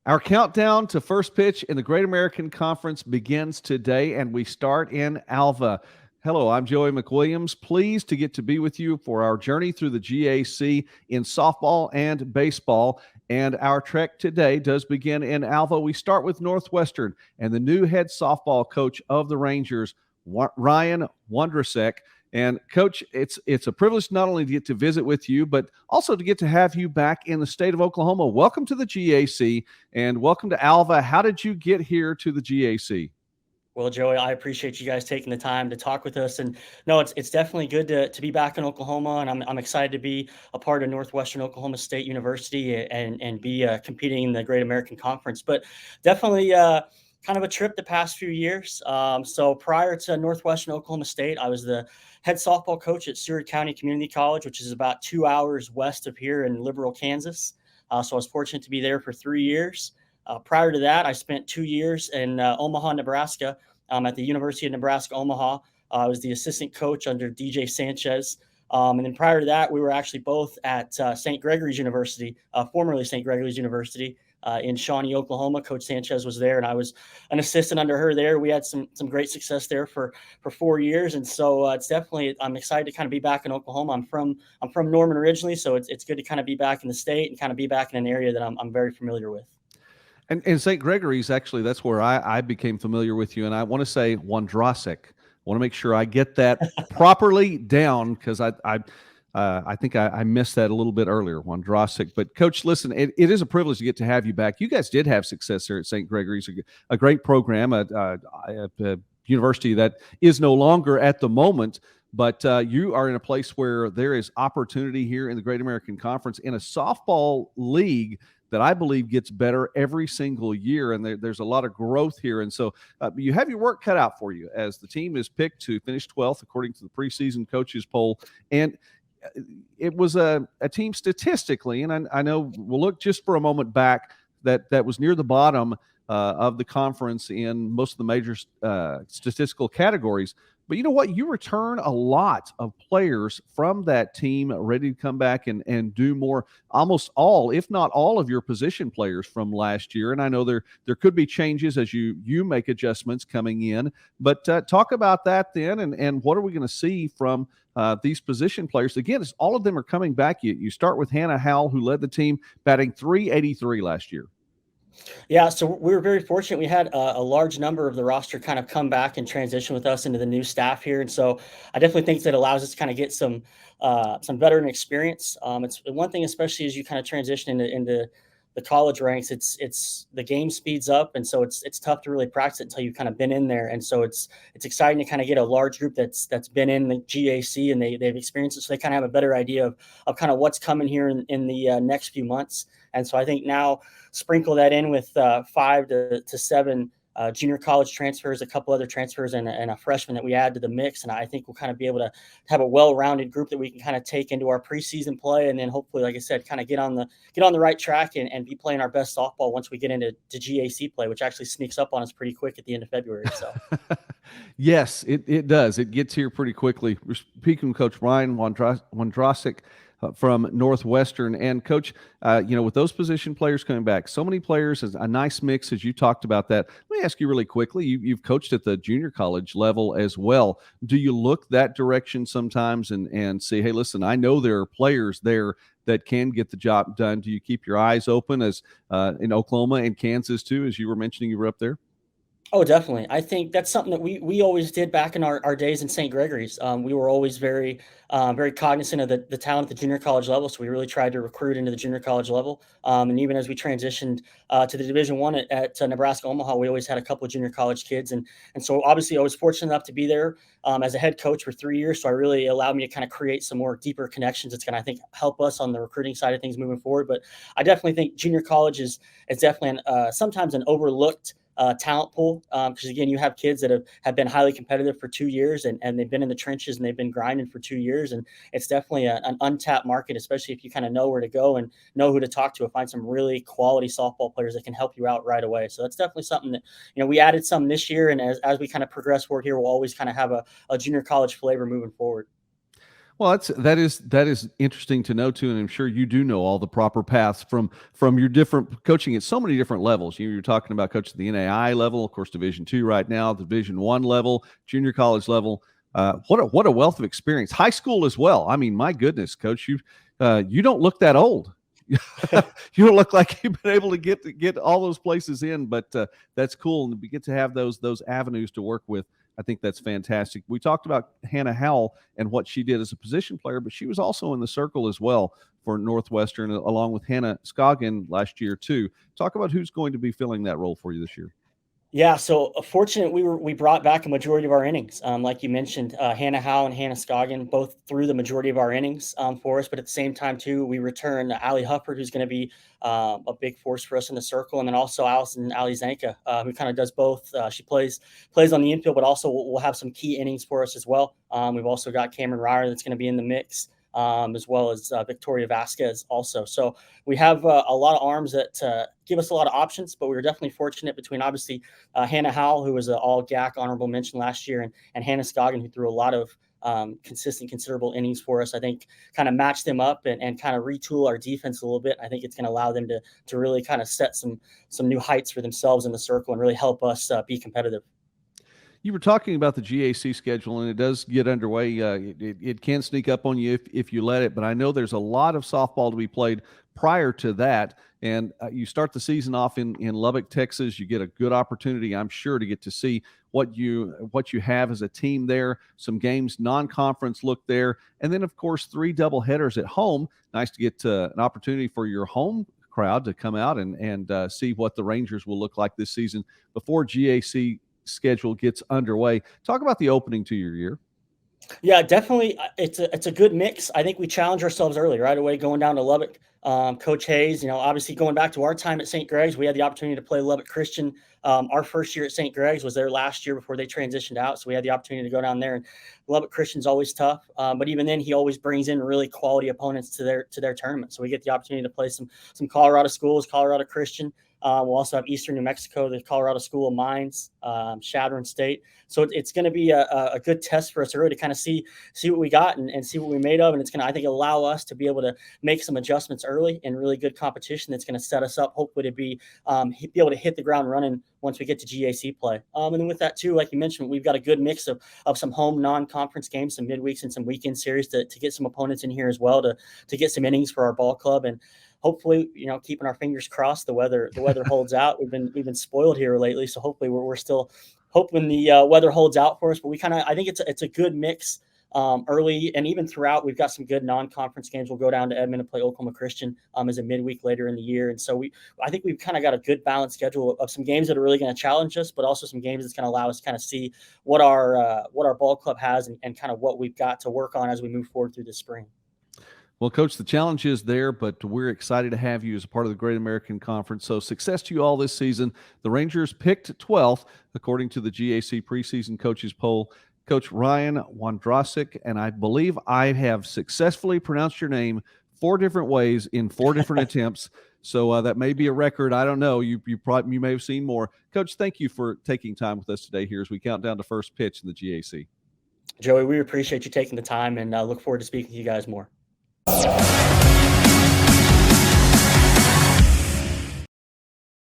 Our countdown to first pitch in the Great American Conference begins today, and we start in Alva. Hello, I'm Joey McWilliams. Pleased to get to be with you for our journey through the GAC in softball and baseball. And our trek today does begin in Alva. We start with Northwestern and the new head softball coach of the Rangers, Ryan Wondrasek. And Coach, it's a privilege not only to get to visit with you, but also to get to have you back in the state of Oklahoma. Welcome to the GAC and welcome to Alva. How did you get here to the GAC? Well, Joey, I appreciate you guys taking the time to talk with us. And no, it's definitely good to be back in Oklahoma, and I'm excited to be a part of Northwestern Oklahoma State University and be competing in the Great American Conference. But definitely kind of a trip the past few years. So prior to Northwestern Oklahoma State, I was the head softball coach at Seward County Community College, which is about 2 hours west of here in Liberal, Kansas. So I was fortunate to be there for 3 years. Prior to that, I spent 2 years in Omaha, Nebraska, at the University of Nebraska, Omaha. I was the assistant coach under DJ Sanchez. And then prior to that, we were actually both at St. Gregory's University, formerly St. Gregory's University, in Shawnee, Oklahoma. Coach Sanchez was there, and I was an assistant under her there. We had some great success there for 4 years, and so it's definitely, I'm excited to kind of be back in Oklahoma. I'm from Norman originally, so it's good to kind of be back in the state and kind of be back in an area that I'm very familiar with. And St. Gregory's, actually, that's where I became familiar with you. And I want to say Wondrasek. I want to make sure I get that properly down, because I think I missed that a little bit earlier, Wondrasek. But, Coach, listen, it is a privilege to get to have you back. You guys did have success there at St. Gregory's, a great program, a university that is no longer at the moment. But you are in a place where there is opportunity here in the Great American Conference in a softball league that I believe gets better every single year, and there's a lot of growth here. And so you have your work cut out for you, as the team is picked to finish 12th according to the preseason coaches poll. And it was a team statistically, and I know we'll look just for a moment back, that was near the bottom of the conference in most of the major statistical categories. But you know what? You return a lot of players from that team ready to come back and do more. Almost all, if not all, of your position players from last year. And I know there could be changes as you make adjustments coming in. But talk about that then, and what are we going to see from these position players? Again, all of them are coming back. You start with Hannah Howell, who led the team, batting .383 last year. Yeah, so we were very fortunate. We had a large number of the roster kind of come back and transition with us into the new staff here, and so I definitely think that allows us to kind of get some veteran experience. It's one thing, especially as you kind of transition into the college ranks. It's the game speeds up, and so it's tough to really practice it until you've kind of been in there. And so it's exciting to kind of get a large group that's been in the GAC and they've experienced it, so they kind of have a better idea of kind of what's coming here in the next few months. And so I think now sprinkle that in with 5 to 7 junior college transfers, a couple other transfers, and a freshman that we add to the mix. And I think we'll kind of be able to have a well-rounded group that we can kind of take into our preseason play. And then hopefully, like I said, kind of get on the right track and be playing our best softball once we get into GAC play, which actually sneaks up on us pretty quick at the end of February. So yes, it does. It gets here pretty quickly. We're speaking with Coach Ryan Wondrasek from Northwestern. And Coach, with those position players coming back, so many players, a nice mix as you talked about that. Let me ask you really quickly, you've coached at the junior college level as well. Do you look that direction sometimes and say, hey, listen, I know there are players there that can get the job done? Do you keep your eyes open as in Oklahoma and Kansas too, as you were mentioning you were up there? Oh, definitely. I think that's something that we always did back in our days in St. Gregory's. We were always very cognizant of the talent at the junior college level, so we really tried to recruit into the junior college level. And even as we transitioned to the Division I at Nebraska Omaha, we always had a couple of junior college kids, and so obviously I was fortunate enough to be there as a head coach for 3 years. So I really allowed me to kind of create some more deeper connections. It's going to, I think, help us on the recruiting side of things moving forward. But I definitely think junior college is definitely sometimes an overlooked talent pool, because again, you have kids that have been highly competitive for 2 years and they've been in the trenches and they've been grinding for 2 years, and it's definitely an untapped market, especially if you kind of know where to go and know who to talk to and find some really quality softball players that can help you out right away. So that's definitely something that, we added some this year, and as we kind of progress forward here, we'll always kind of have a junior college flavor moving forward. Well, that is interesting to know too, and I'm sure you do know all the proper paths from your different coaching at so many different levels. You're talking about coaching at the NAI level, of course, Division II right now, Division I level, junior college level. What a wealth of experience. High school as well. I mean, my goodness, Coach, you don't look that old. You don't look like you've been able to get all those places in, but that's cool, and we get to have those avenues to work with. I think that's fantastic. We talked about Hannah Howell and what she did as a position player, but she was also in the circle as well for Northwestern, along with Hannah Scoggin last year too. Talk about who's going to be filling that role for you this year. Yeah, so fortunate we brought back a majority of our innings. Like you mentioned, Hannah Howe and Hannah Scoggin both threw the majority of our innings for us. But at the same time, too, we return Allie Hufford, who's going to be a big force for us in the circle, and then also Allison Ali Zanka, who kind of does both. She plays on the infield, but also will have some key innings for us as well. We've also got Cameron Ryer that's going to be in the mix. As well as Victoria Vasquez also. So we have a lot of arms that give us a lot of options, but we were definitely fortunate between obviously Hannah Howell, who was an all GAC honorable mention last year, and Hannah Scoggin, who threw a lot of consistent, considerable innings for us. I think kind of match them up and kind of retool our defense a little bit. I think it's going to allow them to really kind of set some new heights for themselves in the circle and really help us be competitive. You were talking about the GAC schedule, and it does get underway. It can sneak up on you if you let it, but I know there's a lot of softball to be played prior to that. And you start the season off in Lubbock, Texas. You get a good opportunity, I'm sure, to get to see what you have as a team there. Some games, non-conference look there, and then of course 3 double headers at home. Nice to get an opportunity for your home crowd to come out and see what the Rangers will look like this season before GAC schedule gets underway. Talk about the opening to your year. Yeah, definitely. It's a good mix. I think we challenge ourselves early right away going down to Lubbock. Coach Hayes, obviously going back to our time at St. Greg's, we had the opportunity to play Lubbock Christian. Our first year at St. Greg's was their last year before they transitioned out. So we had the opportunity to go down there, and Lubbock Christian's always tough. But even then, he always brings in really quality opponents to their tournament. So we get the opportunity to play some Colorado schools, Colorado Christian. We'll also have Eastern New Mexico, the Colorado School of Mines, Chadron State. So it's going to be a good test for us early to kind of see what we got and see what we made of. And it's going to, I think, allow us to be able to make some adjustments early in really good competition that's going to set us up, hopefully, to be able to hit the ground running once we get to GAC play. And then with that, too, like you mentioned, we've got a good mix of some home non-conference games, some midweeks and some weekend series to get some opponents in here as well to get some innings for our ball club. And hopefully, keeping our fingers crossed, the weather holds out. We've been spoiled here lately, so hopefully we're still hoping the weather holds out for us. But I think it's a good mix early and even throughout. We've got some good non-conference games. We'll go down to Edmond and play Oklahoma Christian as a midweek later in the year, and so I think we've kind of got a good balanced schedule of some games that are really going to challenge us, but also some games that's going to allow us to kind of see what our ball club has and kind of what we've got to work on as we move forward through the spring. Well, Coach, the challenge is there, but we're excited to have you as a part of the Great American Conference. So success to you all this season. The Rangers picked 12th, according to the GAC preseason coaches poll. Coach Ryan Wondrasek, and I believe I have successfully pronounced your name 4 different ways in 4 different attempts. So that may be a record. I don't know. You may have seen more. Coach, thank you for taking time with us today here as we count down to first pitch in the GAC. Joey, we appreciate you taking the time and look forward to speaking to you guys more.